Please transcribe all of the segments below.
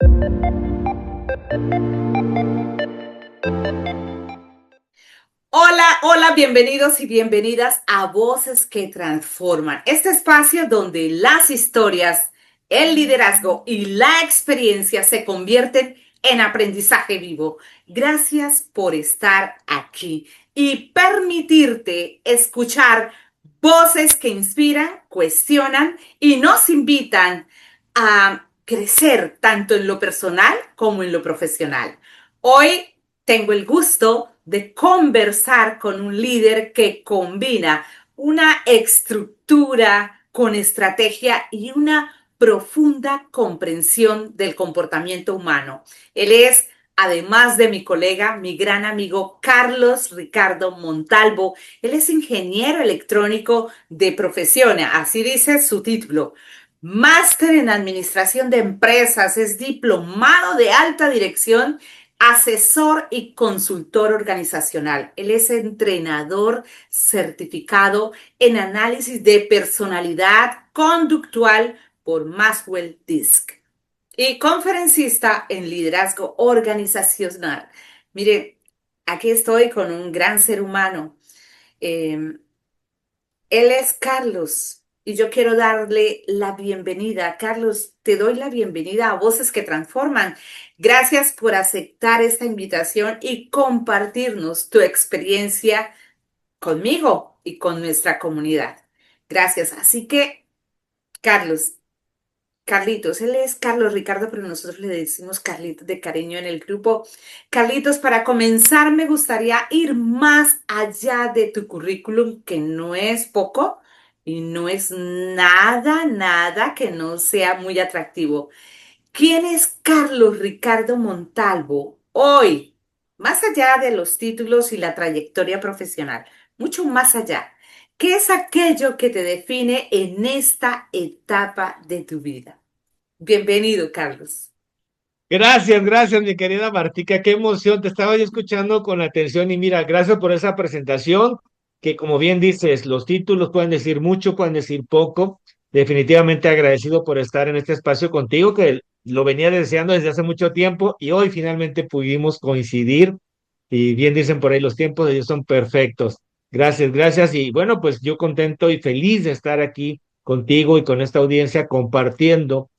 Hola, hola, bienvenidos y bienvenidas a Voces que Transforman, este espacio donde las historias, el liderazgo y la experiencia se convierten en aprendizaje vivo. Gracias por estar aquí y permitirte escuchar voces que inspiran, cuestionan y nos invitan a crecer tanto en lo personal como en lo profesional. Hoy tengo el gusto de conversar con un líder que combina una estructura con estrategia y una profunda comprensión del comportamiento humano. Él es, además de mi colega, mi gran amigo Carlos Ricardo Montalvo. Él es ingeniero electrónico de profesión, así dice su título. Máster en Administración de Empresas, es diplomado de alta dirección, asesor y consultor organizacional. Él es entrenador certificado en análisis de personalidad conductual por Maxwell Disc y conferencista en liderazgo organizacional. Mire, aquí estoy con un gran ser humano. Eh, Él es Carlos y yo quiero darle la bienvenida. Carlos, te doy la bienvenida a Voces que Transforman. Gracias por aceptar esta invitación y compartirnos tu experiencia conmigo y con nuestra comunidad. Gracias. Así que, Carlos, Carlitos, él es Carlos Ricardo, pero nosotros le decimos Carlitos de cariño en el grupo. Carlitos, para comenzar, me gustaría ir más allá de tu currículum, que no es poco y no es nada que no sea muy atractivo. ¿Quién es Carlos Ricardo Montalvo hoy? Más allá de los títulos y la trayectoria profesional, mucho más allá. ¿Qué es aquello que te define en esta etapa de tu vida? Bienvenido, Carlos. Gracias, gracias, mi querida Martica. Qué emoción. Te estaba yo escuchando con atención y mira, gracias por esa presentación, que como bien dices, los títulos pueden decir mucho, pueden decir poco. Definitivamente agradecido por estar en este espacio contigo, que lo venía deseando desde hace mucho tiempo y hoy finalmente pudimos coincidir. Y bien dicen por ahí, los tiempos de Dios son perfectos. Gracias, gracias. Y bueno, pues yo contento y feliz de estar aquí contigo y con esta audiencia compartiendo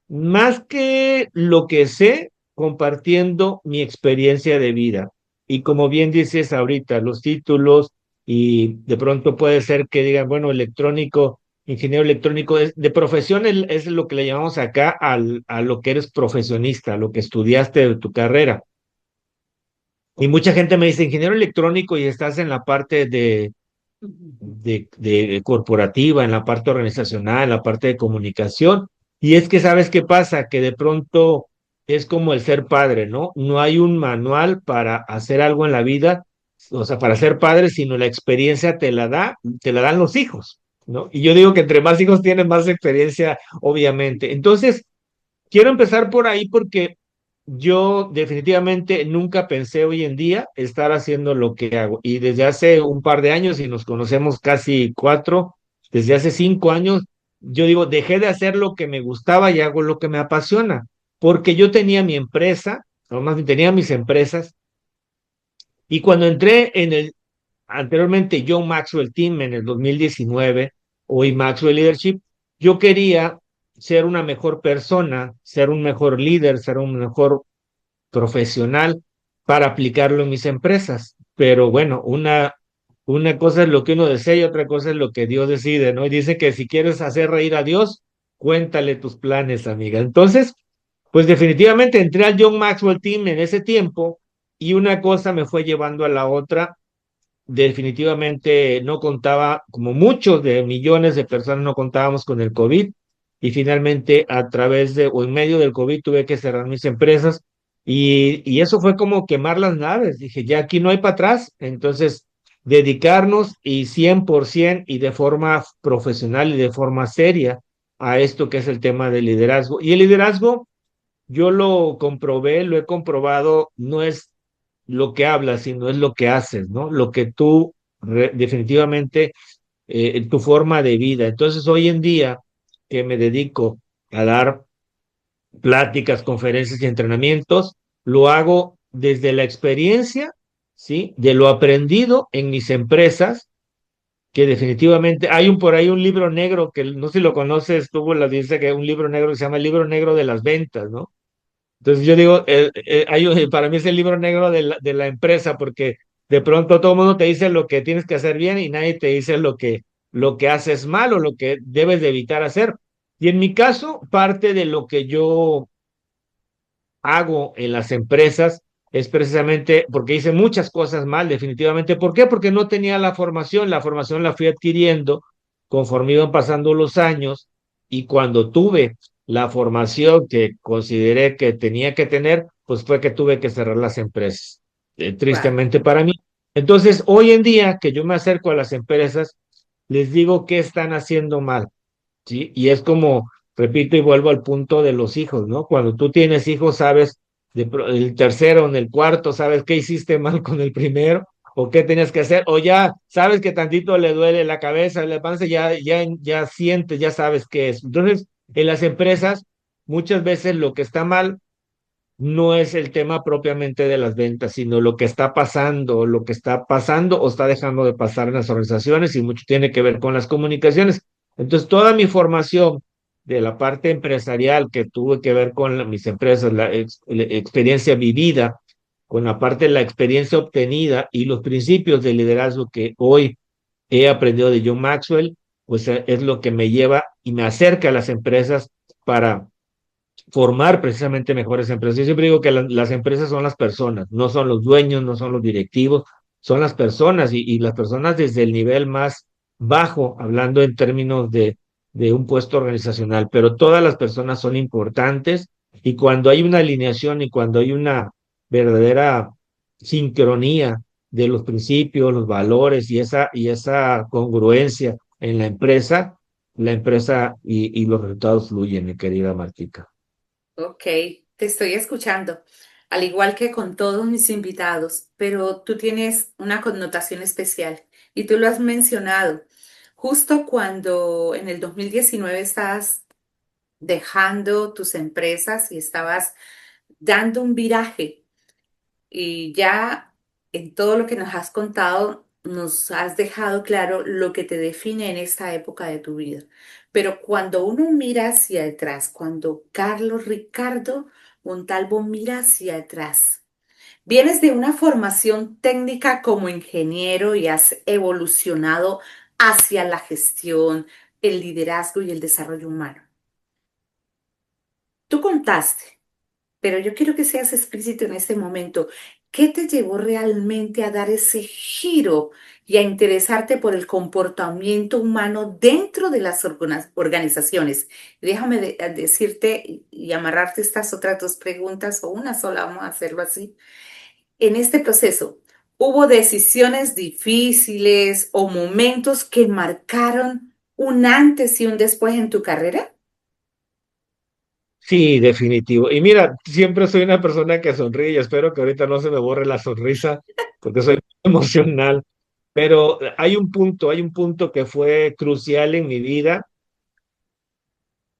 más que lo que sé, compartiendo mi experiencia de vida. Y como bien dices ahorita, los títulos, y de pronto puede ser que digan, bueno, electrónico, ingeniero electrónico, de profesión es lo que le llamamos acá a lo que eres profesionista, a lo que estudiaste de tu carrera. Y mucha gente me dice, ingeniero electrónico, y estás en la parte de corporativa, en la parte organizacional, en la parte de comunicación. Y es que sabes qué pasa, que de pronto es como el ser padre, ¿no? No hay un manual para hacer algo en la vida, o sea, para ser padre, sino la experiencia te la dan los hijos, ¿no? Y yo digo que entre más hijos tienen, más experiencia, obviamente. Entonces, quiero empezar por ahí porque yo definitivamente nunca pensé hoy en día estar haciendo lo que hago. Y desde hace un par de años, y nos conocemos casi cuatro, desde hace 5 años, yo digo, dejé de hacer lo que me gustaba y hago lo que me apasiona. Porque yo tenía mi empresa, o más bien tenía mis empresas, y cuando entré anteriormente John Maxwell Team en el 2019, hoy Maxwell Leadership, yo quería ser una mejor persona, ser un mejor líder, ser un mejor profesional para aplicarlo en mis empresas. Pero bueno, una cosa es lo que uno desea y otra cosa es lo que Dios decide, ¿no? Y dice que si quieres hacer reír a Dios, cuéntale tus planes, amiga. Entonces, pues definitivamente entré al John Maxwell Team en ese tiempo y una cosa me fue llevando a la otra. Definitivamente no contaba, como muchos de millones de personas, no contábamos con el COVID y finalmente a través de o en medio del COVID tuve que cerrar mis empresas y eso fue como quemar las naves. Dije, ya aquí no hay para atrás, entonces dedicarnos y 100% y de forma profesional y de forma seria a esto que es el tema del liderazgo. Y el liderazgo, yo lo comprobé, lo he comprobado, no es lo que hablas, sino es lo que haces, ¿no? Lo que tú definitivamente, tu forma de vida. Entonces, hoy en día que me dedico a dar pláticas, conferencias y entrenamientos, lo hago desde la experiencia, ¿sí? De lo aprendido en mis empresas, que definitivamente hay por ahí un libro negro que no sé si lo conoces, tuvo la dice que un libro negro que se llama el libro negro de las ventas, ¿no? Entonces yo digo, para mí es el libro negro de la empresa, porque de pronto todo el mundo te dice lo que tienes que hacer bien y nadie te dice lo que haces mal o lo que debes de evitar hacer. Y en mi caso, parte de lo que yo hago en las empresas es precisamente porque hice muchas cosas mal, definitivamente. ¿Por qué? Porque no tenía la formación la fui adquiriendo conforme iban pasando los años y cuando tuve la formación que consideré que tenía que tener, pues fue que tuve que cerrar las empresas, Wow. tristemente para mí. Entonces, hoy en día que yo me acerco a las empresas, les digo qué están haciendo mal. ¿Sí? Y es como, repito y vuelvo al punto de los hijos, ¿no? Cuando tú tienes hijos, sabes, el tercero, en el cuarto, sabes qué hiciste mal con el primero, o qué tenías que hacer, o ya sabes que tantito le duele la cabeza, la panza, ya sientes, ya sabes qué es. Entonces, en las empresas, muchas veces lo que está mal no es el tema propiamente de las ventas, sino lo que está pasando o está dejando de pasar en las organizaciones y mucho tiene que ver con las comunicaciones. Entonces, toda mi formación de la parte empresarial que tuve que ver con mis empresas, la experiencia vivida, con la parte de la experiencia obtenida y los principios de liderazgo que hoy he aprendido de John Maxwell, pues es lo que me lleva y me acerca a las empresas para formar precisamente mejores empresas. Yo siempre digo que las empresas son las personas, no son los dueños, no son los directivos, son las personas y las personas desde el nivel más bajo, hablando en términos de un puesto organizacional, pero todas las personas son importantes y cuando hay una alineación y cuando hay una verdadera sincronía de los principios, los valores y esa congruencia en la empresa y los resultados fluyen, mi querida Martica. Ok, te estoy escuchando, al igual que con todos mis invitados, pero tú tienes una connotación especial y tú lo has mencionado. Justo cuando en el 2019 estabas dejando tus empresas y estabas dando un viraje y ya en todo lo que nos has contado, nos has dejado claro lo que te define en esta época de tu vida. Pero cuando uno mira hacia atrás, cuando Carlos Ricardo Montalvo mira hacia atrás, vienes de una formación técnica como ingeniero y has evolucionado hacia la gestión, el liderazgo y el desarrollo humano. Tú contaste. Pero yo quiero que seas explícito en este momento. ¿Qué te llevó realmente a dar ese giro y a interesarte por el comportamiento humano dentro de las organizaciones? Déjame decirte y amarrarte estas otras dos preguntas o una sola, vamos a hacerlo así. En este proceso, ¿hubo decisiones difíciles o momentos que marcaron un antes y un después en tu carrera? Sí, definitivo. Y mira, siempre soy una persona que sonríe y espero que ahorita no se me borre la sonrisa porque soy muy emocional. Pero hay un punto que fue crucial en mi vida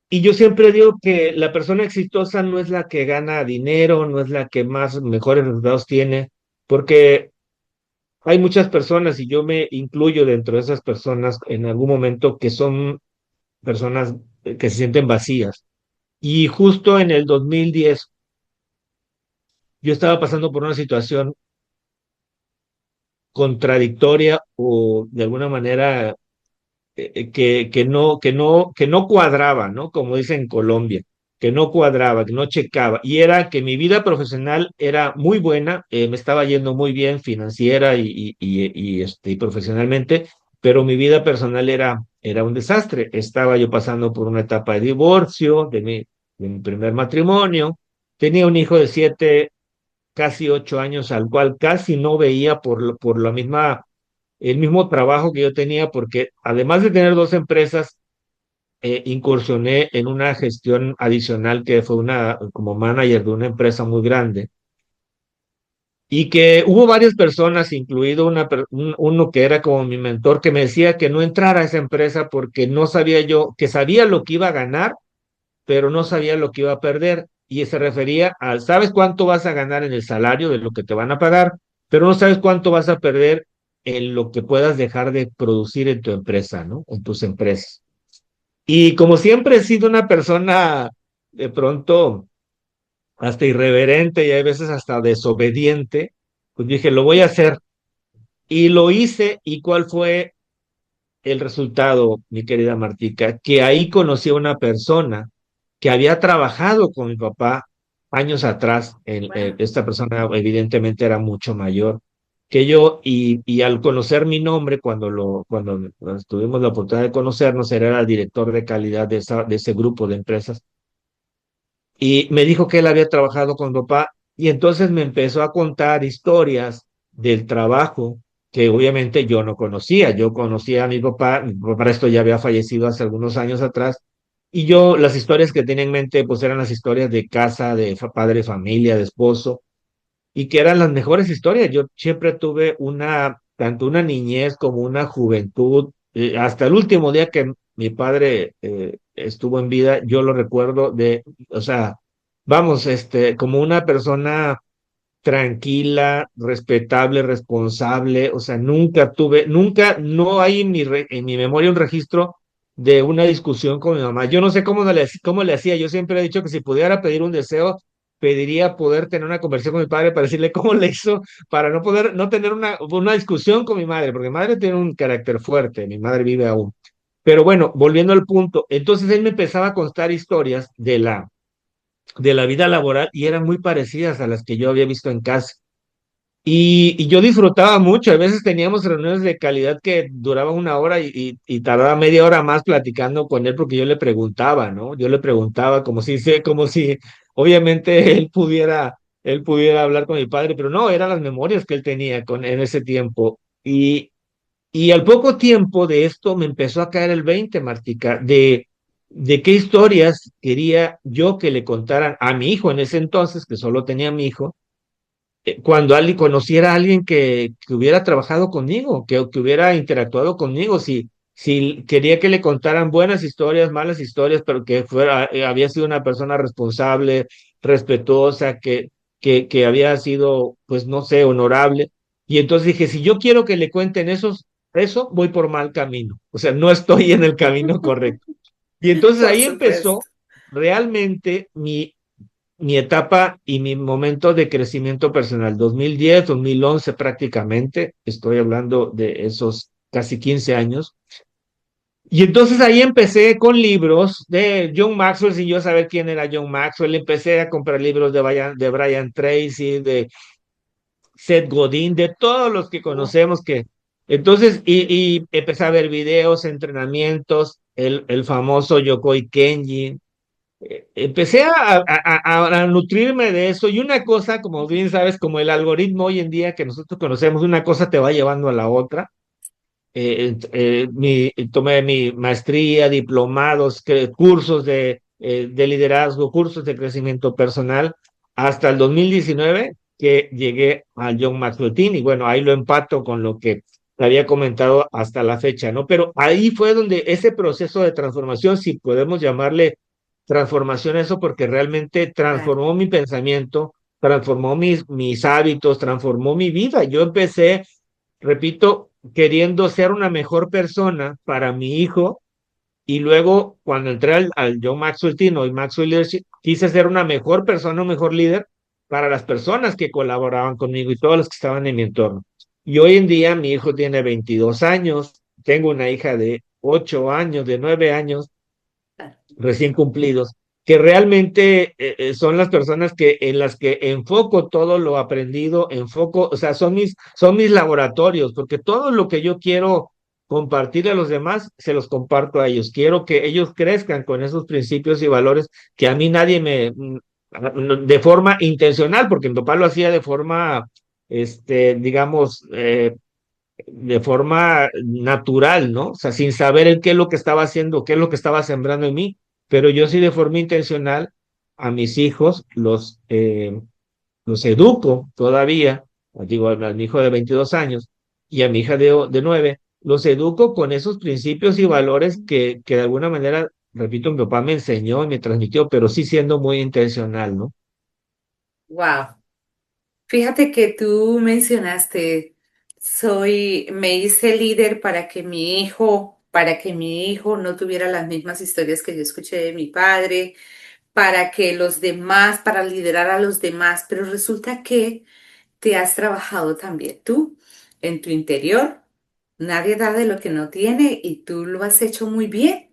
y yo siempre digo que la persona exitosa no es la que gana dinero, no es la que más mejores resultados tiene, porque hay muchas personas y yo me incluyo dentro de esas personas en algún momento que son personas que se sienten vacías. Y justo en el 2010 yo estaba pasando por una situación contradictoria o de alguna manera que no cuadraba, ¿no? Como dicen en Colombia, que no cuadraba, que no checaba. Y era que mi vida profesional era muy buena, me estaba yendo muy bien financiera y profesionalmente, pero mi vida personal era un desastre. Estaba yo pasando por una etapa de divorcio de mi primer matrimonio. Tenía un hijo de 7, casi 8 años, al cual casi no veía por la misma, el mismo trabajo que yo tenía, porque además de tener dos empresas, incursioné en una gestión adicional que fue como manager de una empresa muy grande. Y que hubo varias personas, incluido uno que era como mi mentor, que me decía que no entrara a esa empresa porque no sabía yo, que sabía lo que iba a ganar, pero no sabía lo que iba a perder. Y se refería a, sabes cuánto vas a ganar en el salario de lo que te van a pagar, pero no sabes cuánto vas a perder en lo que puedas dejar de producir en tu empresa, ¿no? En tus empresas. Y como siempre he sido una persona de pronto hasta irreverente y hay veces hasta desobediente, pues dije, lo voy a hacer. Y lo hice. ¿Y cuál fue el resultado, mi querida Martica? Que ahí conocí a una persona que había trabajado con mi papá años atrás. Wow. Esta persona evidentemente era mucho mayor que yo y al conocer mi nombre, cuando tuvimos la oportunidad de conocernos, era el director de calidad de ese grupo de empresas y me dijo que él había trabajado con mi papá y entonces me empezó a contar historias del trabajo que obviamente yo no conocía. Yo conocía a mi papá para esto ya había fallecido hace algunos años atrás y yo las historias que tenía en mente pues eran las historias de casa, de padre, familia, de esposo y que eran las mejores historias. Yo siempre tuve tanto una niñez como una juventud, hasta el último día que mi padre estuvo en vida, yo lo recuerdo o sea, vamos, como una persona tranquila, respetable, responsable, o sea, nunca, no hay en mi memoria un registro de una discusión con mi mamá. Yo no sé cómo le hacía, yo siempre he dicho que si pudiera pedir un deseo, pediría poder tener una conversación con mi padre para decirle cómo le hizo para no tener una discusión con mi madre, porque mi madre tiene un carácter fuerte, mi madre vive aún. Pero bueno, volviendo al punto, entonces él me empezaba a contar historias de la vida laboral y eran muy parecidas a las que yo había visto en casa. Y yo disfrutaba mucho, a veces teníamos reuniones de calidad que duraban una hora y tardaba media hora más platicando con él porque yo le preguntaba, ¿no? Yo le preguntaba como si obviamente él pudiera hablar con mi padre, pero no, eran las memorias que él tenía en ese tiempo. Y al poco tiempo de esto me empezó a caer el 20, Martica, de qué historias quería yo que le contaran a mi hijo en ese entonces, que solo tenía a mi hijo cuando alguien conociera a alguien que hubiera trabajado conmigo, que hubiera interactuado conmigo, si quería que le contaran buenas historias, malas historias, pero que había sido una persona responsable, respetuosa, que había sido, pues no sé, honorable. Y entonces dije, si yo quiero que le cuenten eso, voy por mal camino. O sea, no estoy en el camino correcto. Y entonces Por ahí empezó supuesto. realmente mi etapa y mi momento de crecimiento personal, 2010, 2011 prácticamente, estoy hablando de esos casi 15 años. Y entonces ahí empecé con libros de John Maxwell, sin yo saber quién era John Maxwell, empecé a comprar libros de Brian Tracy, de Seth Godin, de todos los que Oh, conocemos entonces, y empecé a ver videos, entrenamientos, el famoso Yokoi Kenji, empecé a nutrirme de eso y una cosa, como bien sabes, como el algoritmo hoy en día que nosotros conocemos, una cosa te va llevando a la otra. Tomé mi maestría, diplomados, cursos de liderazgo, cursos de crecimiento personal, hasta el 2019 que llegué al John Maxwell Team y bueno, ahí lo empato con lo que te había comentado hasta la fecha, ¿no? Pero ahí fue donde ese proceso de transformación, si podemos llamarle transformación eso, porque realmente claro. transformó mi pensamiento, transformó mis hábitos, transformó mi vida. Yo empecé, repito, queriendo ser una mejor persona para mi hijo y luego cuando entré al John Maxwell Team y Maxwell Leadership, quise ser una mejor persona, un mejor líder para las personas que colaboraban conmigo y todos los que estaban en mi entorno. Y hoy en día mi hijo tiene 22 años, tengo una hija de 8 años, de 9 años, Claro. recién cumplidos, que realmente son las personas en las que enfoco todo lo aprendido, o sea, son mis laboratorios, porque todo lo que yo quiero compartir a los demás, se los comparto a ellos. Quiero que ellos crezcan con esos principios y valores que a mí nadie de forma intencional, porque mi papá lo hacía de forma, digamos, de forma natural, ¿no? O sea, sin saber el qué es lo que estaba haciendo, qué es lo que estaba sembrando en mí, pero yo sí de forma intencional a mis hijos los educo todavía, digo, a mi hijo de 22 años y a mi hija de 9, los educo con esos principios y valores que de alguna manera repito, mi papá me enseñó y me transmitió, pero sí siendo muy intencional, ¿no? Wow. Fíjate que tú mencionaste, me hice líder para que mi hijo no tuviera las mismas historias que yo escuché de mi padre, para que los demás, para liderar a los demás, pero resulta que te has trabajado también tú en tu interior. Nadie da de lo que no tiene y tú lo has hecho muy bien.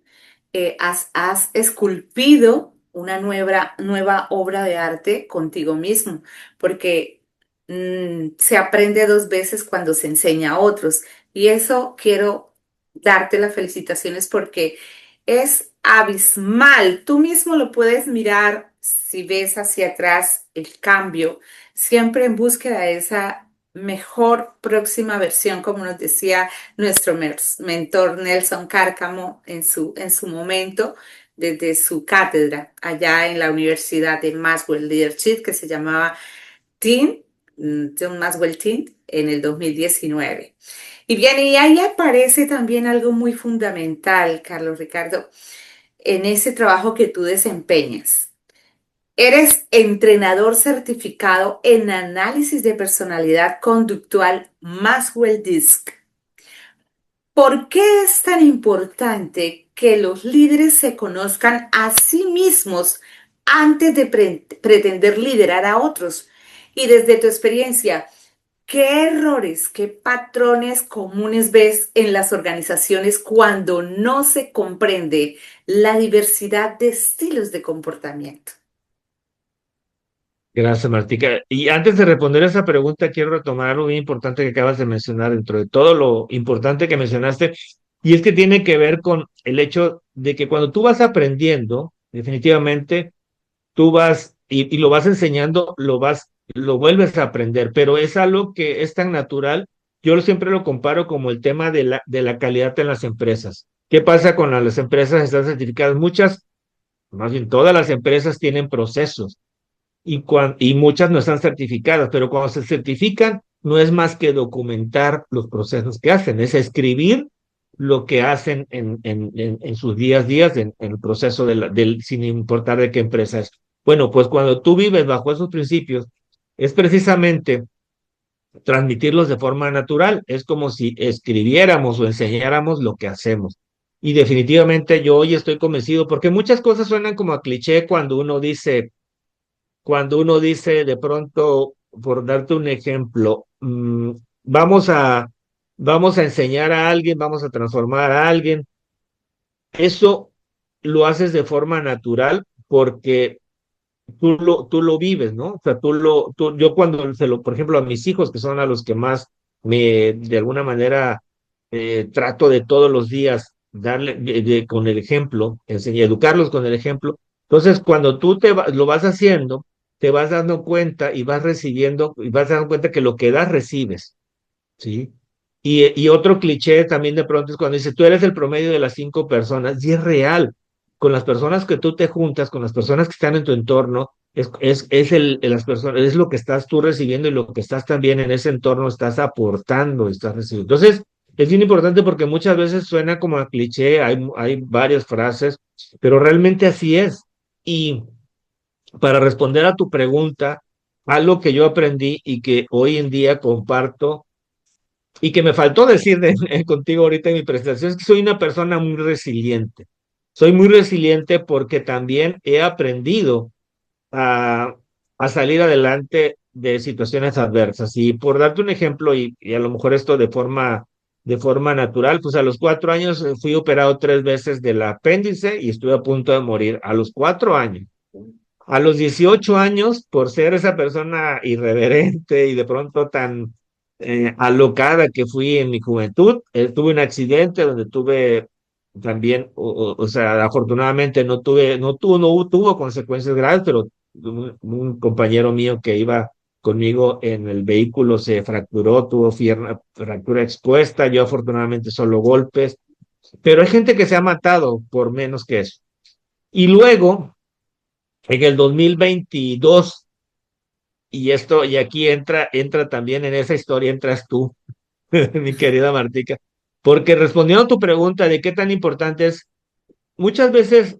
Has esculpido una nueva obra de arte contigo mismo, porque se aprende dos veces cuando se enseña a otros. Y eso quiero darte las felicitaciones porque es abismal. Tú mismo lo puedes mirar si ves hacia atrás el cambio, siempre en búsqueda de esa mejor próxima versión, como nos decía nuestro mentor Nelson Cárcamo en su momento, desde su cátedra allá en la Universidad de Maxwell Leadership, que se llamaba Team, John Maxwell Team, en el 2019. Y bien, y ahí aparece también algo muy fundamental, Carlos Ricardo, en ese trabajo que tú desempeñas. Eres entrenador certificado en análisis de personalidad conductal Maxwell Disc. ¿Por qué es tan importante que los líderes se conozcan a sí mismos antes de pretender liderar a otros? Y desde tu experiencia, ¿qué errores, qué patrones comunes ves en las organizaciones cuando no se comprende la diversidad de estilos de comportamiento? Gracias, Martica. Y antes de responder esa pregunta, quiero retomar algo bien importante que acabas de mencionar, dentro de todo lo importante que mencionaste, y es que tiene que ver con el hecho de que cuando tú vas aprendiendo, definitivamente tú vas y lo vas enseñando, lo vuelves a aprender, pero es algo que es tan natural. Siempre lo comparo como el tema de la calidad en las empresas. ¿Qué pasa con las empresas que están certificadas? Muchas, más bien todas las empresas tienen procesos y muchas no están certificadas, pero cuando se certifican no es más que documentar los procesos que hacen, es escribir lo que hacen en sus días, en el proceso sin importar de qué empresa es. Bueno, pues cuando tú vives bajo esos principios, es precisamente transmitirlos de forma natural, es como si escribiéramos o enseñáramos lo que hacemos. Y definitivamente yo hoy estoy convencido, porque muchas cosas suenan como a cliché cuando uno dice de pronto, por darte un ejemplo, vamos a, vamos a enseñar a alguien, vamos a transformar a alguien, eso lo haces de forma natural porque tú lo vives, ¿no? O sea, yo cuando por ejemplo, a mis hijos, que son a los que más de alguna manera, trato de todos los días darle con el ejemplo, educarlos con el ejemplo. Entonces, cuando lo vas haciendo, te vas dando cuenta y vas recibiendo, y vas dando cuenta que lo que das, recibes. ¿Sí? Y otro cliché también de pronto es cuando dice, tú eres el promedio de las 5 personas, y es real. Con las personas que tú te juntas, con las personas que están en tu entorno, las personas, es lo que estás tú recibiendo y lo que estás también en ese entorno, estás aportando, estás recibiendo. Entonces, es bien importante porque muchas veces suena como a cliché, hay varias frases, pero realmente así es. Y para responder a tu pregunta, algo que yo aprendí y que hoy en día comparto y que me faltó decir contigo ahorita en mi presentación, es que soy una persona muy resiliente. Soy muy resiliente porque también he aprendido a, a salir adelante de situaciones adversas. Y por darte un ejemplo, y a lo mejor esto de forma natural, pues a los 4 años fui operado 3 veces del apéndice y estuve a punto de morir a los 4 años. A los 18 años, por ser esa persona irreverente y de pronto tan alocada que fui en mi juventud, tuve un accidente donde tuve también, o sea, afortunadamente no tuvo consecuencias graves, pero un compañero mío que iba conmigo en el vehículo se fracturó, tuvo fractura expuesta, yo afortunadamente solo golpes, pero hay gente que se ha matado por menos que eso. Y luego en el 2022, y aquí entra también en esa historia, entras tú, mi querida Martica, porque respondiendo a tu pregunta de qué tan importante es muchas veces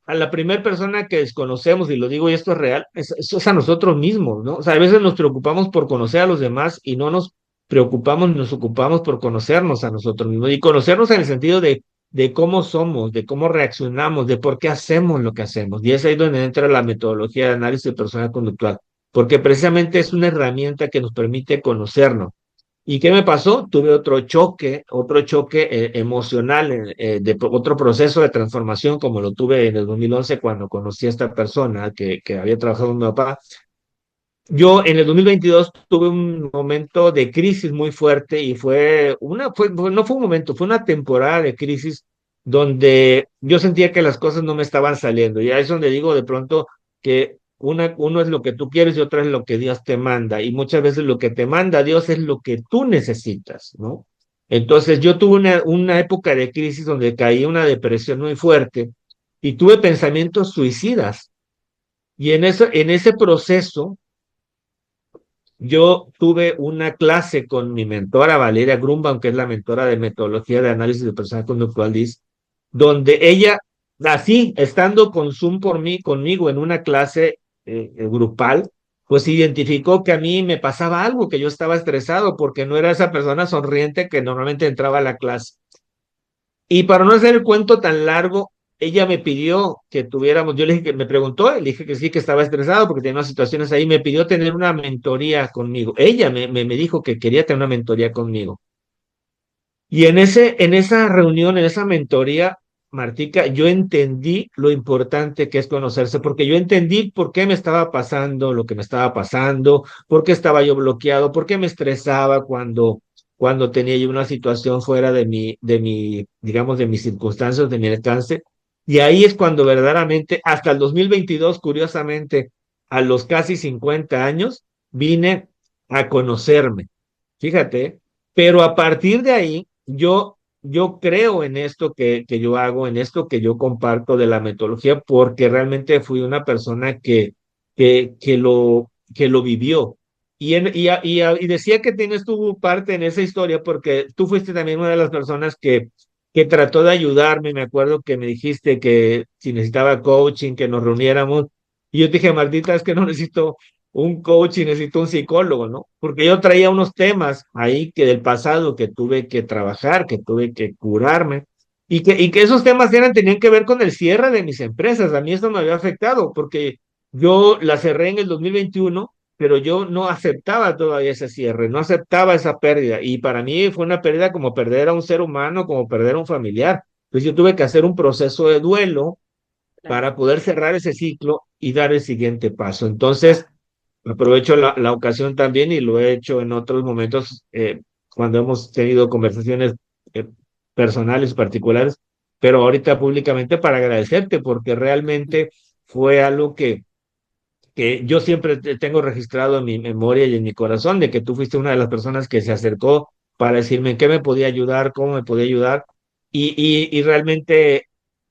a la primera persona que desconocemos, y lo digo y esto es real, es a nosotros mismos, ¿no? O sea, a veces nos preocupamos por conocer a los demás y no nos preocupamos, nos ocupamos por conocernos a nosotros mismos y conocernos en el sentido de cómo somos, de cómo reaccionamos, de por qué hacemos lo que hacemos. Y es ahí donde entra la metodología de análisis personal conductual, porque precisamente es una herramienta que nos permite conocernos. ¿Y qué me pasó? Tuve otro choque emocional, otro proceso de transformación como lo tuve en el 2011 cuando conocí a esta persona que había trabajado con mi papá. Yo en el 2022 tuve un momento de crisis muy fuerte y no fue un momento, fue una temporada de crisis donde yo sentía que las cosas no me estaban saliendo. Y ahí es donde digo de pronto que uno es lo que tú quieres y otra es lo que Dios te manda. Y muchas veces lo que te manda Dios es lo que tú necesitas, ¿no? Entonces yo tuve una época de crisis donde caí en una depresión muy fuerte y tuve pensamientos suicidas. Y en ese proceso yo tuve una clase con mi mentora Valeria Grunbaum, que es la mentora de metodología de análisis de personal conductual DIS, donde ella, así, estando con Zoom conmigo en una clase grupal, pues identificó que a mí me pasaba algo, que yo estaba estresado porque no era esa persona sonriente que normalmente entraba a la clase. Y para no hacer el cuento tan largo, ella me pidió que tuviéramos, yo le dije que me preguntó, le dije que sí, que estaba estresado porque tenía unas situaciones ahí, me pidió tener una mentoría conmigo. Ella me dijo que quería tener una mentoría conmigo. Y en esa reunión, en esa mentoría, Martica, yo entendí lo importante que es conocerse, porque yo entendí por qué me estaba pasando lo que me estaba pasando, por qué estaba yo bloqueado, por qué me estresaba cuando tenía yo una situación fuera digamos, de mis circunstancias, de mi alcance. Y ahí es cuando verdaderamente, hasta el 2022, curiosamente, a los casi 50 años, vine a conocerme. Fíjate, pero a partir de ahí, yo creo en esto que yo hago, en esto que yo comparto de la metodología, porque realmente fui una persona que lo vivió. Y decía que tienes tu parte en esa historia, porque tú fuiste también una de las personas que trató de ayudarme. Me acuerdo que me dijiste que si necesitaba coaching, que nos reuniéramos. Y yo te dije, Martita, es que no necesito un coach y necesito un psicólogo, ¿no? Porque yo traía unos temas ahí que del pasado que tuve que trabajar, que tuve que curarme, y que esos temas tenían que ver con el cierre de mis empresas. A mí eso me había afectado porque yo la cerré en el 2021, pero yo no aceptaba todavía ese cierre, no aceptaba esa pérdida. Y para mí fue una pérdida como perder a un ser humano, como perder a un familiar. Entonces yo tuve que hacer un proceso de duelo Claro. para poder cerrar ese ciclo y dar el siguiente paso. Entonces, aprovecho la ocasión también y lo he hecho en otros momentos cuando hemos tenido conversaciones eh, personales particulares, pero ahorita públicamente para agradecerte porque realmente fue algo que yo siempre tengo registrado en mi memoria y en mi corazón de que tú fuiste una de las personas que se acercó para decirme en qué me podía ayudar, cómo me podía ayudar y realmente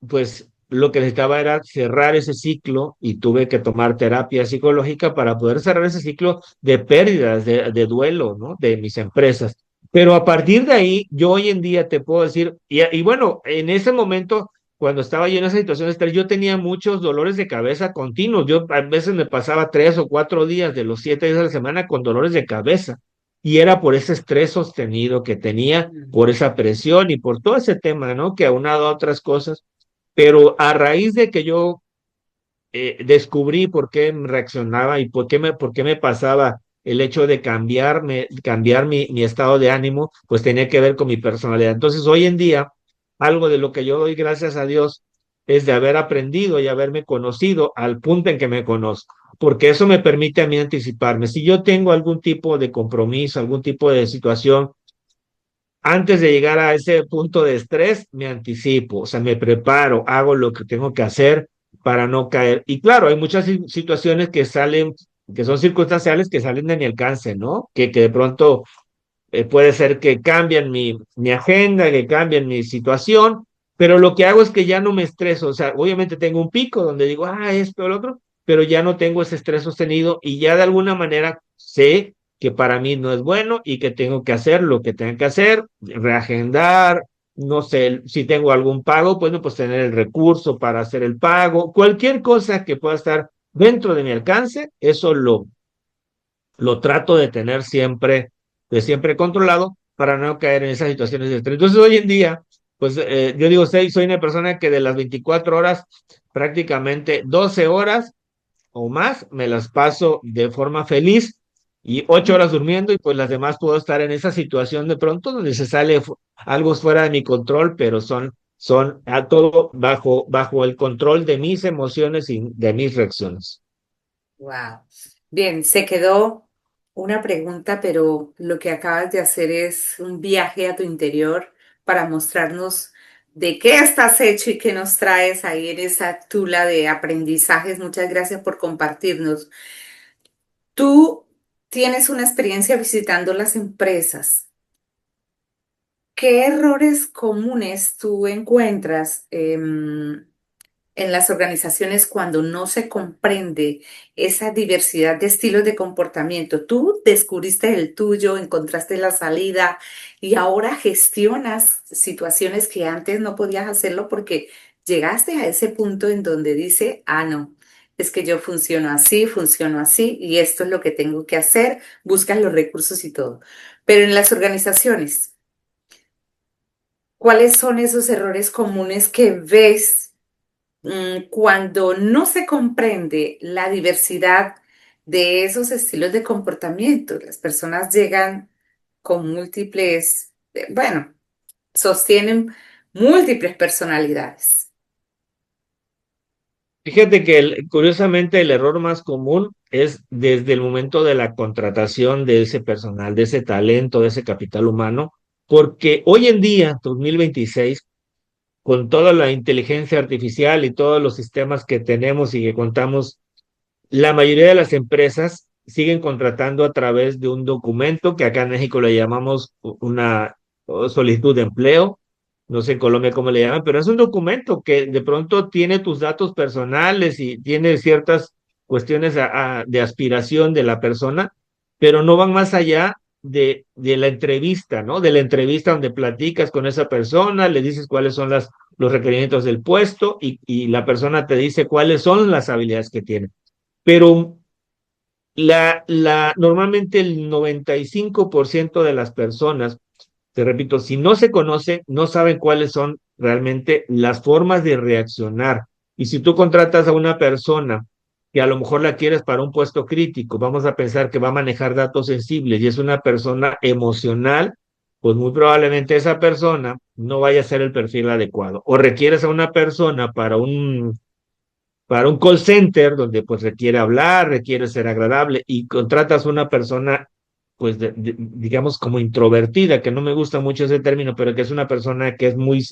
pues lo que necesitaba era cerrar ese ciclo y tuve que tomar terapia psicológica para poder cerrar ese ciclo de pérdidas, de duelo, ¿no? De mis empresas. Pero a partir de ahí, yo hoy en día te puedo decir, y bueno, en ese momento cuando estaba yo en esa situación de estrés, yo tenía muchos dolores de cabeza continuos. Yo a veces me pasaba 3 o 4 días de los 7 días de la semana con dolores de cabeza. Y era por ese estrés sostenido que tenía, por esa presión y por todo ese tema, ¿no? Que aunado a otras cosas. Pero a raíz de que yo descubrí por qué reaccionaba y por qué me pasaba el hecho de cambiar mi estado de ánimo, pues tenía que ver con mi personalidad. Entonces, hoy en día, algo de lo que yo doy gracias a Dios es de haber aprendido y haberme conocido al punto en que me conozco, porque eso me permite a mí anticiparme. Si yo tengo algún tipo de compromiso, algún tipo de situación, antes de llegar a ese punto de estrés, me anticipo, o sea, me preparo, hago lo que tengo que hacer para no caer. Y claro, hay muchas situaciones que salen, que son circunstanciales que salen de mi alcance, ¿no? Que de pronto puede ser que cambien mi agenda, que cambien mi situación, pero lo que hago es que ya no me estreso, o sea, obviamente tengo un pico donde digo, esto, lo otro, pero ya no tengo ese estrés sostenido y ya de alguna manera sé que para mí no es bueno y que tengo que hacer lo que tengo que hacer, reagendar, no sé, si tengo algún pago, bueno, pues tener el recurso para hacer el pago, cualquier cosa que pueda estar dentro de mi alcance, eso lo trato de tener siempre, de siempre controlado para no caer en esas situaciones de estrés. Entonces, hoy en día, pues yo digo, soy una persona que de las 24 horas, prácticamente 12 horas o más, me las paso de forma feliz y 8 horas durmiendo y pues las demás puedo estar en esa situación de pronto donde se sale algo fuera de mi control, pero son a todo bajo el control de mis emociones y de mis reacciones. Wow. Bien, se quedó una pregunta, pero lo que acabas de hacer es un viaje a tu interior para mostrarnos de qué estás hecho y qué nos traes ahí en esa tula de aprendizajes. Muchas gracias por compartirnos. Tú tienes una experiencia visitando las empresas. ¿Qué errores comunes tú encuentras en las organizaciones cuando no se comprende esa diversidad de estilos de comportamiento? Tú descubriste el tuyo, encontraste la salida y ahora gestionas situaciones que antes no podías hacerlo porque llegaste a ese punto en donde dice, ah, no, es que yo funciono así y esto es lo que tengo que hacer, buscas los recursos y todo. Pero en las organizaciones, ¿cuáles son esos errores comunes que ves cuando no se comprende la diversidad de esos estilos de comportamiento? Las personas llegan con múltiples, bueno, sostienen múltiples personalidades. Fíjate que curiosamente el error más común es desde el momento de la contratación de ese personal, de ese talento, de ese capital humano, porque hoy en día, 2026, con toda la inteligencia artificial y todos los sistemas que tenemos y que contamos, la mayoría de las empresas siguen contratando a través de un documento que acá en México le llamamos una solicitud de empleo. No sé en Colombia cómo le llaman, pero es un documento que de pronto tiene tus datos personales y tiene ciertas cuestiones de aspiración de la persona, pero no van más allá de la entrevista, ¿no? De la entrevista donde platicas con esa persona, le dices cuáles son los requerimientos del puesto y la persona te dice cuáles son las habilidades que tiene. Pero normalmente el 95% de las personas, te repito, si no se conoce, no saben cuáles son realmente las formas de reaccionar. Y si tú contratas a una persona que a lo mejor la quieres para un puesto crítico, vamos a pensar que va a manejar datos sensibles y es una persona emocional, pues muy probablemente esa persona no vaya a ser el perfil adecuado. O requieres a una persona para un call center donde pues requiere hablar, requiere ser agradable y contratas a una persona pues digamos como introvertida, que no me gusta mucho ese término, pero que es una persona que es muy,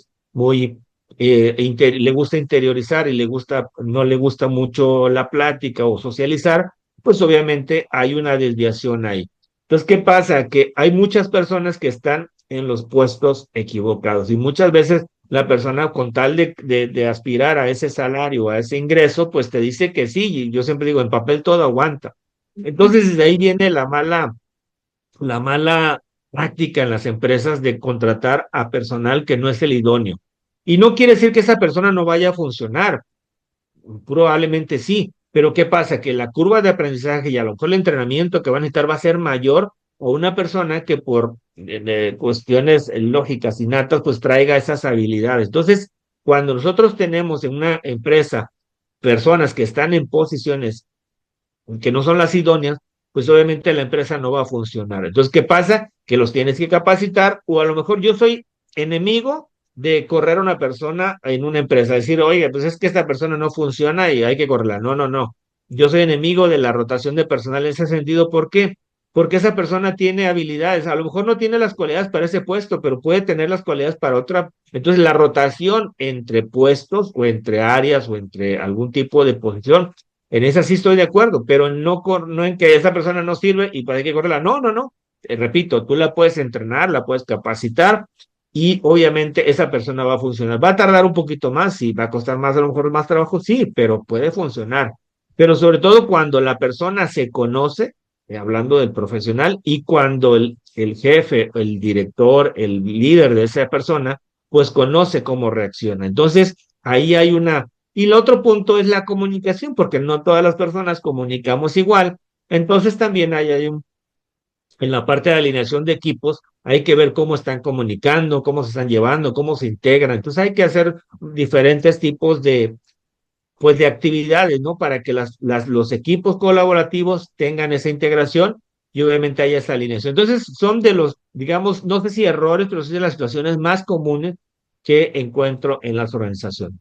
le gusta interiorizar y no le gusta mucho la plática o socializar, pues obviamente hay una desviación ahí. Entonces, ¿qué pasa? Que hay muchas personas que están en los puestos equivocados y muchas veces la persona con tal de aspirar a ese salario, a ese ingreso, pues te dice que sí, y yo siempre digo, en papel todo aguanta. Entonces, desde ahí viene la mala práctica en las empresas de contratar a personal que no es el idóneo. Y no quiere decir que esa persona no vaya a funcionar, probablemente sí, pero ¿qué pasa? Que la curva de aprendizaje y a lo mejor el entrenamiento que van a necesitar va a ser mayor o una persona que por cuestiones lógicas innatas pues traiga esas habilidades. Entonces, cuando nosotros tenemos en una empresa personas que están en posiciones que no son las idóneas, pues obviamente la empresa no va a funcionar. Entonces, ¿qué pasa? Que los tienes que capacitar o a lo mejor yo soy enemigo de correr a una persona en una empresa, decir, oye, pues es que esta persona no funciona y hay que correrla. No, no, no. Yo soy enemigo de la rotación de personal en ese sentido. ¿Por qué? Porque esa persona tiene habilidades. A lo mejor no tiene las cualidades para ese puesto, pero puede tener las cualidades para otra. Entonces, la rotación entre puestos o entre áreas o entre algún tipo de posición en esa sí estoy de acuerdo, pero no en que esa persona no sirve y para qué correrla. No, no, no. Repito, tú la puedes entrenar, la puedes capacitar y obviamente esa persona va a funcionar. Va a tardar un poquito más, sí, va a costar más, a lo mejor más trabajo, sí, pero puede funcionar. Pero sobre todo cuando la persona se conoce, hablando del profesional, y cuando el jefe, el director, el líder de esa persona, pues conoce cómo reacciona. Entonces, ahí hay una... Y el otro punto es la comunicación, porque no todas las personas comunicamos igual. Entonces, también hay un en la parte de alineación de equipos, hay que ver cómo están comunicando, cómo se están llevando, cómo se integran. Entonces hay que hacer diferentes tipos de, pues, de actividades, ¿no? Para que los equipos colaborativos tengan esa integración y obviamente haya esa alineación. Entonces son de los, digamos, no sé si errores, pero sí de las situaciones más comunes que encuentro en las organizaciones.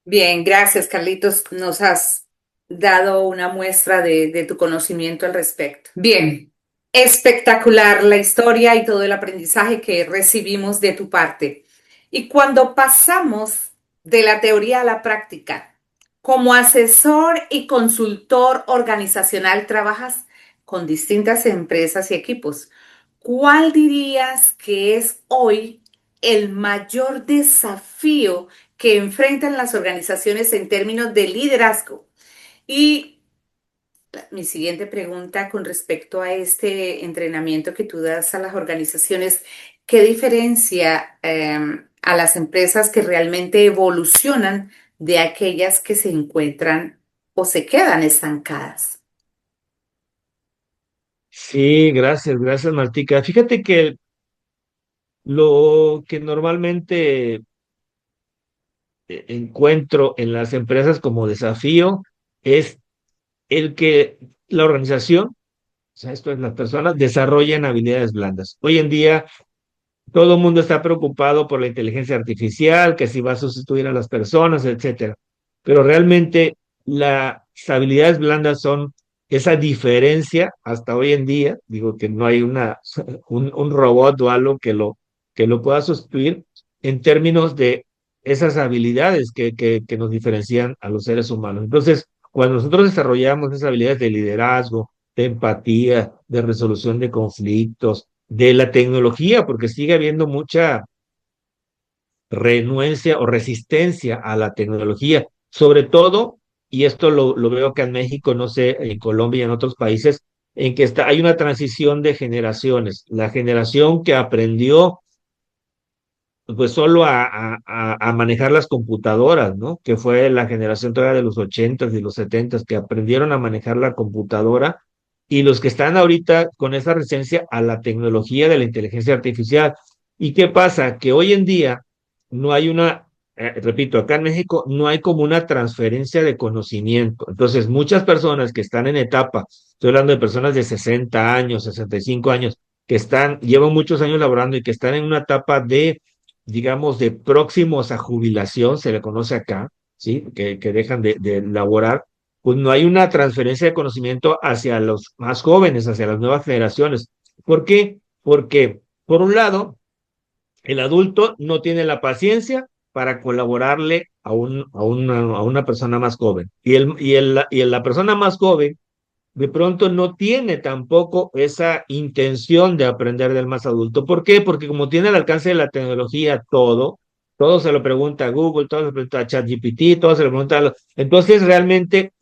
Bien, gracias, Carlitos. Nos has dado una muestra de tu conocimiento al respecto. Bien, espectacular la historia y todo el aprendizaje que recibimos de tu parte. Y cuando pasamos de la teoría a la práctica, como asesor y consultor organizacional, trabajas con distintas empresas y equipos. ¿Cuál dirías que es hoy el mayor desafío que enfrentan las organizaciones en términos de liderazgo? Y mi siguiente pregunta con respecto a este entrenamiento que tú das a las organizaciones, ¿qué diferencia a las empresas que realmente evolucionan de aquellas que se encuentran o se quedan estancadas? Sí, gracias, gracias, Martica. Fíjate que lo que normalmente encuentro en las empresas como desafío es el que la organización, o sea, esto es las personas, desarrollen habilidades blandas. Hoy en día todo el mundo está preocupado por la inteligencia artificial, que si va a sustituir a las personas, etcétera. Pero realmente las habilidades blandas son esa diferencia hasta hoy en día, digo que no hay un robot o algo que lo pueda sustituir en términos de esas habilidades que nos diferencian a los seres humanos. Entonces, cuando nosotros desarrollamos esas habilidades de liderazgo, de empatía, de resolución de conflictos, de la tecnología, porque sigue habiendo mucha renuencia o resistencia a la tecnología, sobre todo, y esto lo veo acá en México, no sé, en Colombia y en otros países, en que hay una transición de generaciones. La generación que aprendió pues solo a manejar las computadoras, ¿no? Que fue la generación todavía de los ochentas y los setentas que aprendieron a manejar la computadora y los que están ahorita con esa resistencia a la tecnología de la inteligencia artificial. ¿Y qué pasa? Que hoy en día no hay repito, acá en México no hay como una transferencia de conocimiento. Entonces, muchas personas que están en etapa, estoy hablando de personas de 60 años, 65 años, que llevan muchos años laborando y que están en una etapa de digamos, de próximos a jubilación, se le conoce acá, ¿sí? Que dejan de laborar, pues no hay una transferencia de conocimiento hacia los más jóvenes, hacia las nuevas generaciones. ¿Por qué? Porque, por un lado, el adulto no tiene la paciencia para colaborarle a una persona más joven. La persona más joven de pronto no tiene tampoco esa intención de aprender del más adulto. ¿Por qué? Porque como tiene al alcance de la tecnología todo se lo pregunta a Google, todo se lo pregunta a ChatGPT, todo se lo pregunta Entonces realmente,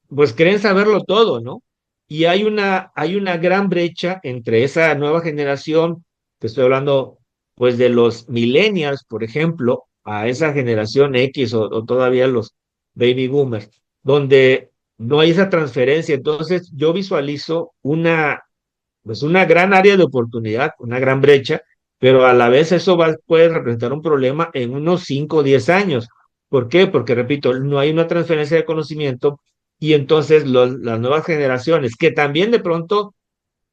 pues creen saberlo todo, ¿no? Y hay una gran brecha entre esa nueva generación, que estoy hablando pues de los millennials, por ejemplo, a esa generación X o todavía los baby boomers, donde no hay esa transferencia. Entonces, yo visualizo pues una gran área de oportunidad, una gran brecha, pero a la vez puede representar un problema en unos 5 o 10 años. ¿Por qué? Porque, repito, no hay una transferencia de conocimiento y entonces las nuevas generaciones, que también de pronto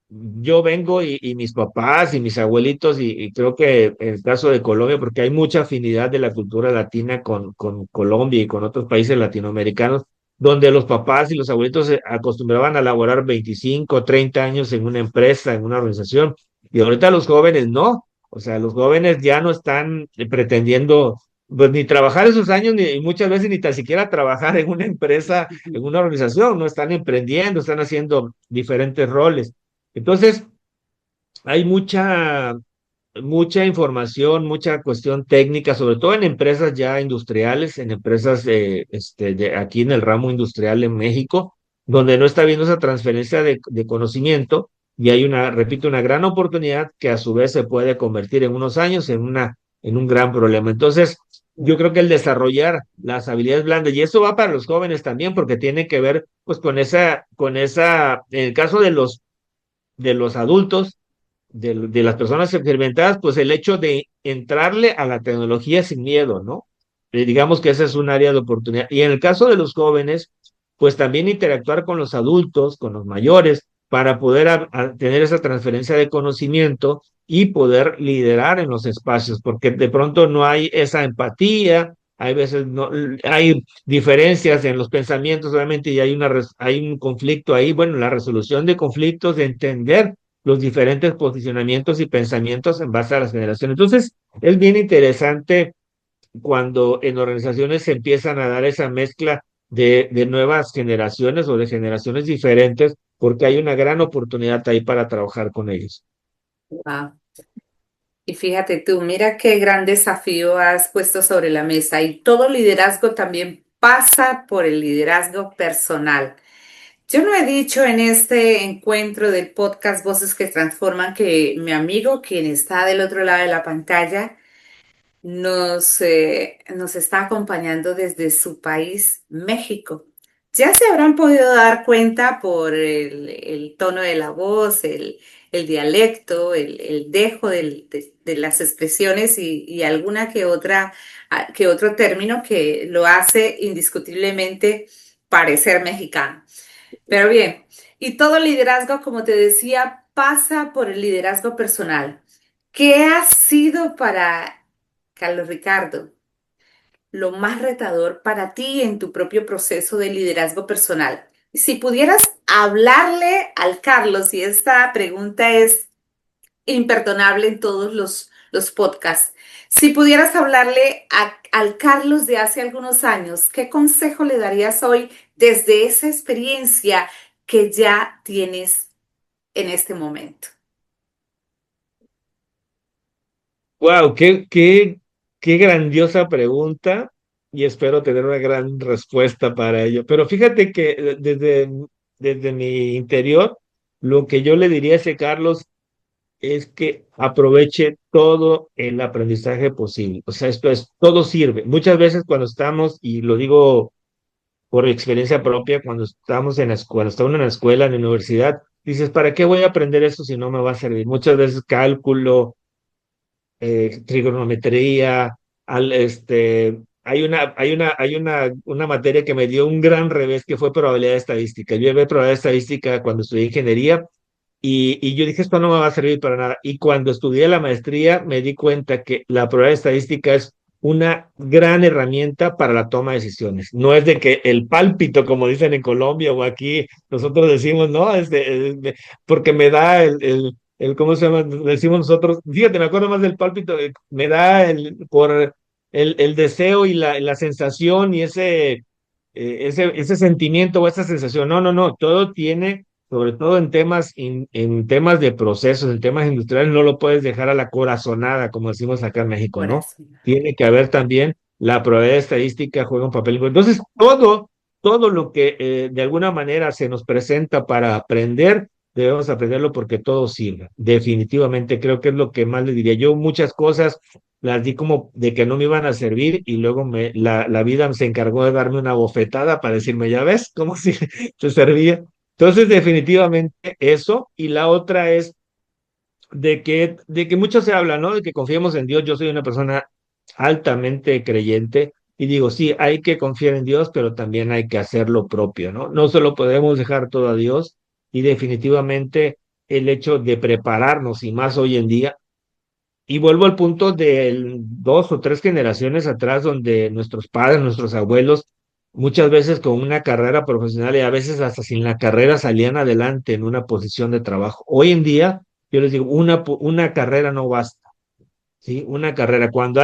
yo vengo y mis papás y mis abuelitos, y creo que en el caso de Colombia, porque hay mucha afinidad de la cultura latina con Colombia y con otros países latinoamericanos, donde los papás y los abuelitos se acostumbraban a laborar 25 30 años en una empresa, en una organización, y ahorita los jóvenes no, o sea, los jóvenes ya no están pretendiendo pues ni trabajar esos años, ni y muchas veces ni tan siquiera trabajar en una empresa, en una organización, no están emprendiendo, están haciendo diferentes roles. Entonces, hay mucha información, mucha cuestión técnica, sobre todo en empresas ya industriales, en empresas de aquí en el ramo industrial en México, donde no está habiendo esa transferencia de conocimiento y hay repito, una gran oportunidad que a su vez se puede convertir en unos años en una en un gran problema. Entonces, yo creo que el desarrollar las habilidades blandas, y eso va para los jóvenes también, porque tiene que ver pues en el caso de los adultos, de las personas experimentadas, pues el hecho de entrarle a la tecnología sin miedo, ¿no? Digamos que ese es un área de oportunidad. Y en el caso de los jóvenes, pues también interactuar con los adultos, con los mayores, para poder tener esa transferencia de conocimiento y poder liderar en los espacios, porque de pronto no hay esa empatía, hay veces no, hay diferencias en los pensamientos, obviamente, y hay un conflicto ahí. Bueno, la resolución de conflictos, de entender los diferentes posicionamientos y pensamientos en base a las generaciones. Entonces, es bien interesante cuando en organizaciones se empiezan a dar esa mezcla de nuevas generaciones o de generaciones diferentes, porque hay una gran oportunidad ahí para trabajar con ellos. Wow. Y fíjate tú, mira qué gran desafío has puesto sobre la mesa y todo liderazgo también pasa por el liderazgo personal. Yo no he dicho en este encuentro del podcast Voces que Transforman que mi amigo, quien está del otro lado de la pantalla, nos está acompañando desde su país, México. Ya se habrán podido dar cuenta por el tono de la voz, el dialecto, el dejo de las expresiones y alguna que otra, que otro término que lo hace indiscutiblemente parecer mexicano. Pero bien, y todo liderazgo, como te decía, pasa por el liderazgo personal. ¿Qué ha sido para Carlos Ricardo lo más retador para ti en tu propio proceso de liderazgo personal? Si pudieras hablarle al Carlos, y esta pregunta es imperdonable en todos los podcasts, si pudieras hablarle al Carlos de hace algunos años, ¿qué consejo le darías hoy desde esa experiencia que ya tienes en este momento? Wow, qué grandiosa pregunta y espero tener una gran respuesta para ello. Pero fíjate que desde mi interior, lo que yo le diría a ese Carlos es que aproveche todo el aprendizaje posible. O sea, esto es, todo sirve. Muchas veces cuando estamos, y lo digo por experiencia propia, cuando estamos en la escuela, está uno en la escuela, en la universidad, dices, ¿para qué voy a aprender eso si no me va a servir? Muchas veces cálculo, trigonometría, una materia que me dio un gran revés que fue probabilidad estadística. Yo llevé probabilidad estadística cuando estudié ingeniería y yo dije, esto no me va a servir para nada. Y cuando estudié la maestría, me di cuenta que la probabilidad estadística es una gran herramienta para la toma de decisiones. No es de que el pálpito, como dicen en Colombia o aquí, nosotros decimos, no, porque me da ¿cómo se llama? Decimos nosotros, fíjate, me acuerdo más del pálpito, me da por el deseo y la sensación y ese sentimiento o esa sensación. No, no, no, todo tiene sobre todo en temas de procesos, en temas industriales, no lo puedes dejar a la corazonada, como decimos acá en México, ¿no? Corazón. Tiene que haber también la probabilidad estadística juega un papel importante. Entonces, todo lo que de alguna manera se nos presenta para aprender, debemos aprenderlo porque todo sirve. Definitivamente creo que es lo que más le diría. Yo muchas cosas las di como de que no me iban a servir y luego la vida se encargó de darme una bofetada para decirme, ya ves, como si te servía. Entonces, definitivamente eso. Y la otra es de que mucho se habla, ¿no? De que confiemos en Dios. Yo soy una persona altamente creyente y digo, sí, hay que confiar en Dios, pero también hay que hacer lo propio, ¿no? No solo podemos dejar todo a Dios y definitivamente el hecho de prepararnos y más hoy en día. Y vuelvo al punto de dos o tres generaciones atrás, donde nuestros padres, nuestros abuelos, muchas veces con una carrera profesional y a veces hasta sin la carrera salían adelante en una posición de trabajo. Hoy en día, yo les digo, una carrera no basta, ¿sí? Una carrera. Cuando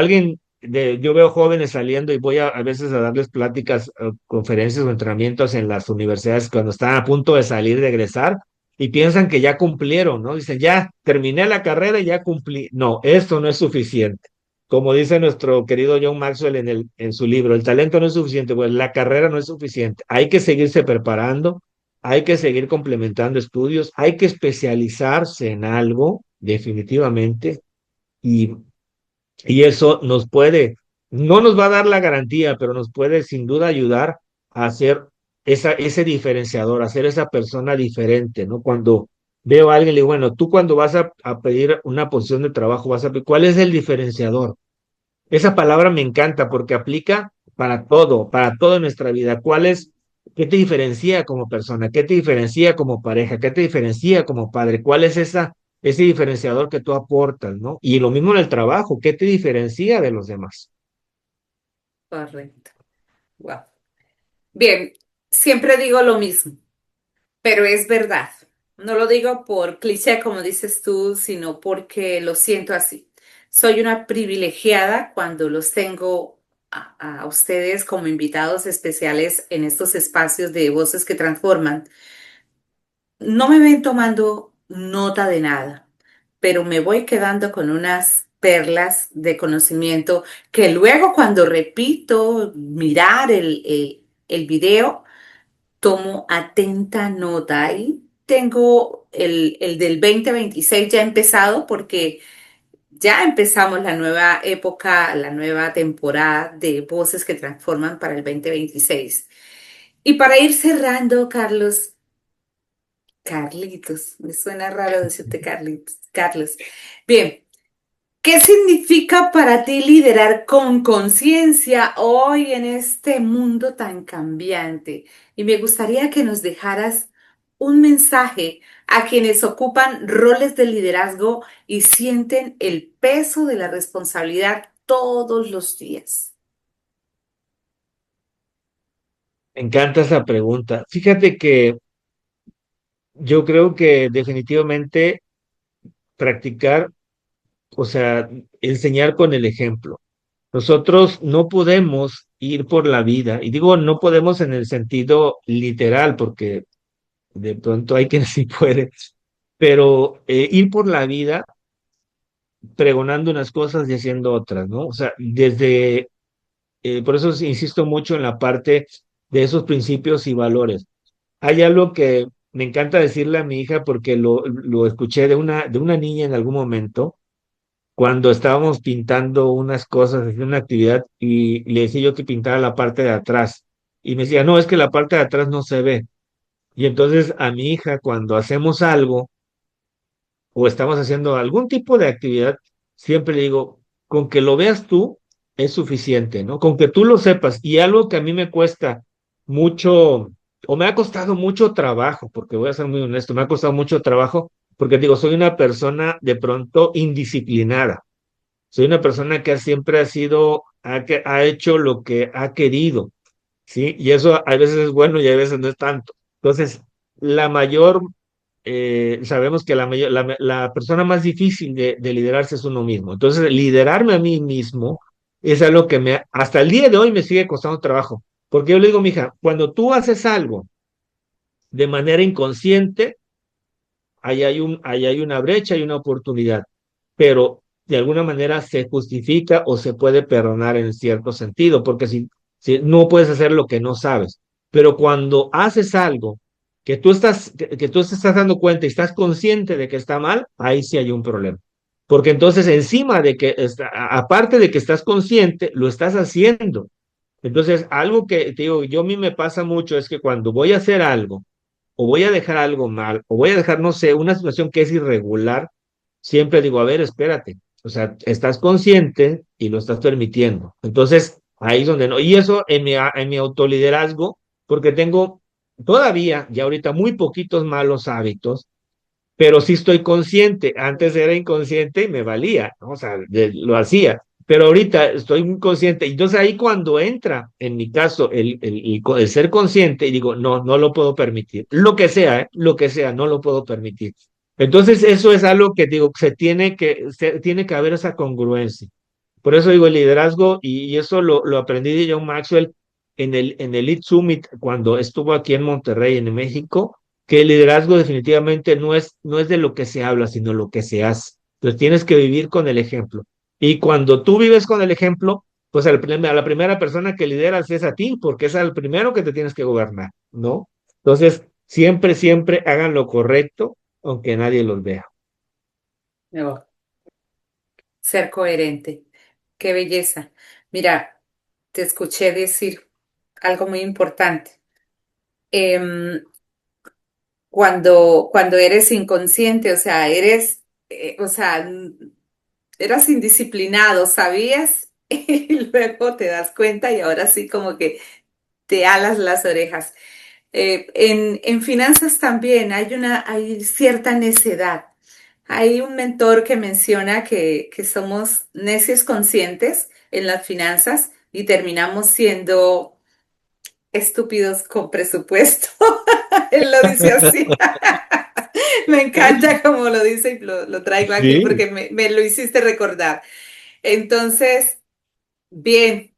yo veo jóvenes saliendo y voy a veces a darles pláticas, conferencias o entrenamientos en las universidades cuando están a punto de salir, de egresar, y piensan que ya cumplieron, ¿no? Dicen, ya terminé la carrera y ya cumplí. No, esto no es suficiente. Como dice nuestro querido John Maxwell en su libro, el talento no es suficiente, pues la carrera no es suficiente. Hay que seguirse preparando, hay que seguir complementando estudios, hay que especializarse en algo, definitivamente, y Y eso nos puede, no nos va a dar la garantía, pero nos puede sin duda ayudar a hacer ese diferenciador, a ser esa persona diferente, ¿no? Cuando veo a alguien, le digo, bueno, tú cuando vas a pedir una posición de trabajo, vas a pedir, ¿cuál es el diferenciador? Esa palabra me encanta porque aplica para todo en nuestra vida. ¿Qué te diferencia como persona? ¿Qué te diferencia como pareja? ¿Qué te diferencia como padre? ¿Cuál es ese diferenciador que tú aportas, ¿no? Y lo mismo en el trabajo, ¿qué te diferencia de los demás? Correcto. Wow. Bien, siempre digo lo mismo, pero es verdad. No lo digo por cliché, como dices tú, sino porque lo siento así. Soy una privilegiada cuando los tengo a ustedes como invitados especiales en estos espacios de Voces que Transforman. No me ven tomando nota de nada, pero me voy quedando con unas perlas de conocimiento que luego cuando repito mirar el video, tomo atenta nota. Ahí tengo el del 2026 ya empezado porque ya empezamos la nueva época, la nueva temporada de Voces que Transforman para el 2026. Y para ir cerrando, Carlitos, me suena raro decirte Carlitos, Carlos. Bien, ¿qué significa para ti liderar con conciencia hoy en este mundo tan cambiante? Y me gustaría que nos dejaras un mensaje a quienes ocupan roles de liderazgo y sienten el peso de la responsabilidad todos los días. Me encanta esa pregunta. Fíjate que yo creo que definitivamente practicar, o sea, enseñar con el ejemplo. Nosotros no podemos ir por la vida, y digo no podemos en el sentido literal, porque de pronto hay quien sí puede, pero ir por la vida pregonando unas cosas y haciendo otras, ¿no? O sea, por eso sí insisto mucho en la parte de esos principios y valores. Hay algo que me encanta decirle a mi hija porque lo escuché de una niña en algún momento cuando estábamos pintando unas cosas, haciendo una actividad, y le decía yo que pintara la parte de atrás. Y me decía, no, es que la parte de atrás no se ve. Y entonces a mi hija, cuando hacemos algo o estamos haciendo algún tipo de actividad, siempre le digo, con que lo veas tú es suficiente, ¿no? Con que tú lo sepas. Y algo que a mí me cuesta mucho, o me ha costado mucho trabajo, porque voy a ser muy honesto, me ha costado mucho trabajo, porque digo, soy una persona de pronto indisciplinada. Soy una persona que siempre ha hecho lo que ha querido, ¿sí? Y eso a veces es bueno y a veces no es tanto. Entonces, la mayor, sabemos que la persona más difícil de liderarse es uno mismo. Entonces, liderarme a mí mismo es algo que hasta el día de hoy me sigue costando trabajo. Porque yo le digo, mija, cuando tú haces algo de manera inconsciente, ahí hay una brecha, hay una oportunidad, pero de alguna manera se justifica o se puede perdonar en cierto sentido, porque si no puedes hacer lo que no sabes, pero cuando haces algo que tú te estás dando cuenta y estás consciente de que está mal, ahí sí hay un problema. Porque entonces encima de que, aparte de que estás consciente, lo estás haciendo. Entonces, algo que te digo, yo a mí me pasa mucho es que cuando voy a hacer algo, o voy a dejar algo mal, o voy a dejar, no sé, una situación que es irregular, siempre digo, a ver, espérate, o sea, estás consciente y lo estás permitiendo. Entonces, ahí es donde no, y eso en mi autoliderazgo, porque tengo todavía, ya ahorita, muy poquitos malos hábitos, pero sí estoy consciente. Antes era inconsciente y me valía, ¿no? O sea, lo hacía, pero ahorita estoy muy consciente. Y entonces ahí cuando entra, en mi caso, el ser consciente, y digo, no, no lo puedo permitir. Lo que sea, no lo puedo permitir. Entonces eso es algo que digo, se tiene que haber esa congruencia. Por eso digo el liderazgo, y eso lo aprendí de John Maxwell en el Lead Summit cuando estuvo aquí en Monterrey, en México, que el liderazgo definitivamente no es de lo que se habla, sino lo que se hace. Entonces tienes que vivir con el ejemplo. Y cuando tú vives con el ejemplo, pues a la primera persona que lideras es a ti, porque es al primero que te tienes que gobernar, ¿no? Entonces, siempre, siempre hagan lo correcto, aunque nadie los vea. No, ser coherente. qué belleza. Mira, te escuché decir algo muy importante. Em, cuando eres inconsciente, o sea, eras indisciplinado, ¿sabías? Y luego te das cuenta y ahora sí como que te alas las orejas. En finanzas también hay cierta necedad. Hay un mentor que menciona que somos necios conscientes en las finanzas y terminamos siendo estúpidos con presupuesto. Él lo dice así. Me encanta como lo dice y lo traigo aquí Sí. porque me lo hiciste recordar. Entonces, bien,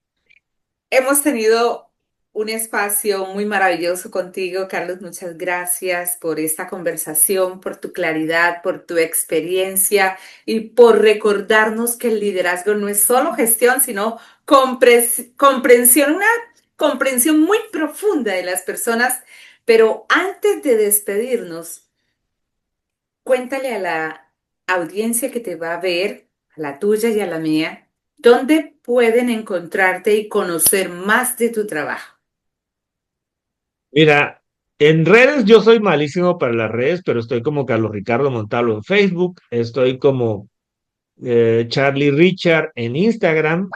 hemos tenido un espacio muy maravilloso contigo, Carlos. Muchas gracias por esta conversación, por tu claridad, por tu experiencia y por recordarnos que el liderazgo no es solo gestión, sino comprensión, una comprensión muy profunda de las personas. Pero antes de despedirnos, cuéntale a la audiencia que te va a ver, a la tuya y a la mía, dónde pueden encontrarte y conocer más de tu trabajo. Mira, en redes yo soy malísimo para las redes, pero estoy como Carlos Ricardo Montalvo en Facebook, estoy como Charlie Richard en Instagram.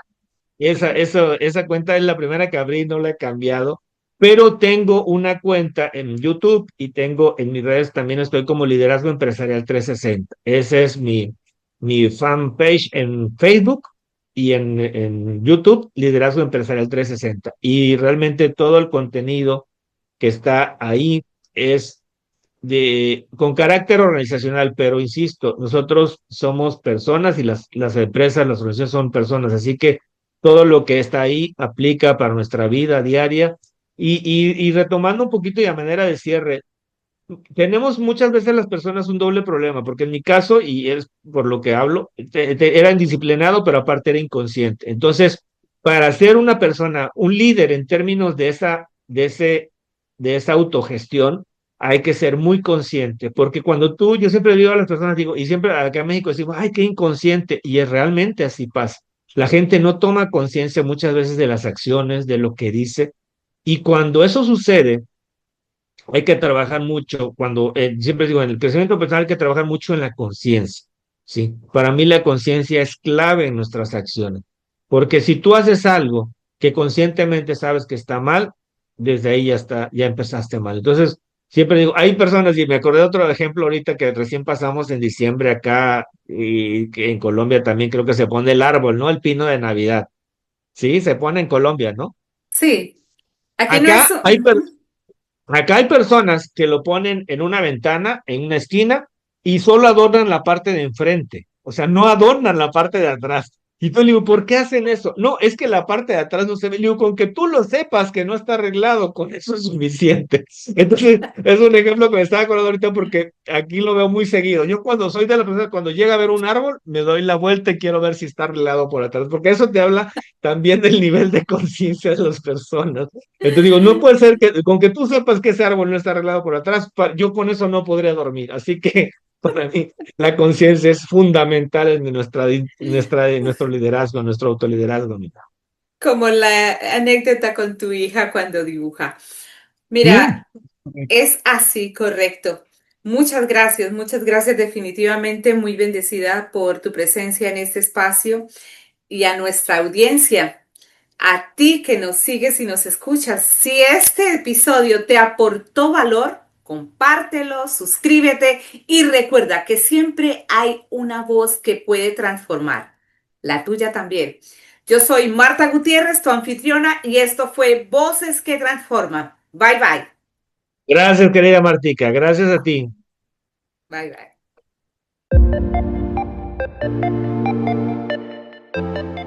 Esa cuenta es la primera que abrí, no la he cambiado, pero tengo una cuenta en YouTube y tengo en mis redes también estoy como Liderazgo Empresarial 360. Ese es mi fanpage en Facebook y en YouTube, Liderazgo Empresarial 360. Y realmente todo el contenido que está ahí es con carácter organizacional, pero insisto, nosotros somos personas y las empresas, las organizaciones son personas, así que todo lo que está ahí aplica para nuestra vida diaria. Y retomando un poquito y a manera de cierre, tenemos muchas veces las personas un doble problema, porque en mi caso, y es por lo que hablo, era indisciplinado, pero aparte era inconsciente. Entonces, para ser una persona, un líder en términos de esa autogestión, hay que ser muy consciente, porque cuando yo siempre digo a las personas, digo, y siempre acá en México decimos, ay, qué inconsciente, y es realmente así pasa. La gente no toma conciencia muchas veces de las acciones, de lo que dice, y cuando eso sucede, hay que trabajar mucho, siempre digo, en el crecimiento personal hay que trabajar mucho en la conciencia, ¿sí? Para mí la conciencia es clave en nuestras acciones, porque si tú haces algo que conscientemente sabes que está mal, desde ahí ya empezaste mal. Entonces, siempre digo, hay personas, y me acordé de otro ejemplo ahorita que recién pasamos en diciembre acá, y que en Colombia también creo que se pone el árbol, ¿no? El pino de Navidad, ¿sí? Se pone en Colombia, ¿no? Sí, aquí no es... Acá hay, Acá hay personas que lo ponen en una ventana, en una esquina, y solo adornan la parte de enfrente. O sea, no adornan la parte de atrás. Y tú le digo, ¿por qué hacen eso? No, es que la parte de atrás no se ve. Le digo, con que tú lo sepas que no está arreglado, con eso es suficiente. Entonces, es un ejemplo que me estaba acordando ahorita porque aquí lo veo muy seguido. Yo cuando soy de la persona, cuando llega a ver un árbol, me doy la vuelta y quiero ver si está arreglado por atrás, porque eso te habla también del nivel de conciencia de las personas. Entonces digo, no puede ser que con que tú sepas que ese árbol no está arreglado por atrás, yo con eso no podría dormir. Así que para mí la conciencia es fundamental en nuestro liderazgo, nuestro autoliderazgo. Mira. como la anécdota con tu hija cuando dibuja. Sí, Mira, es así, correcto. Muchas gracias definitivamente, muy bendecida por tu presencia en este espacio y a nuestra audiencia. A ti que nos sigues y nos escuchas, si este episodio te aportó valor, compártelo, suscríbete y recuerda que siempre hay una voz que puede transformar, la tuya también. Yo soy Marta Gutiérrez, tu anfitriona, y esto fue Voces que Transforman. Bye bye. gracias, querida Martica. Gracias a ti. Bye bye.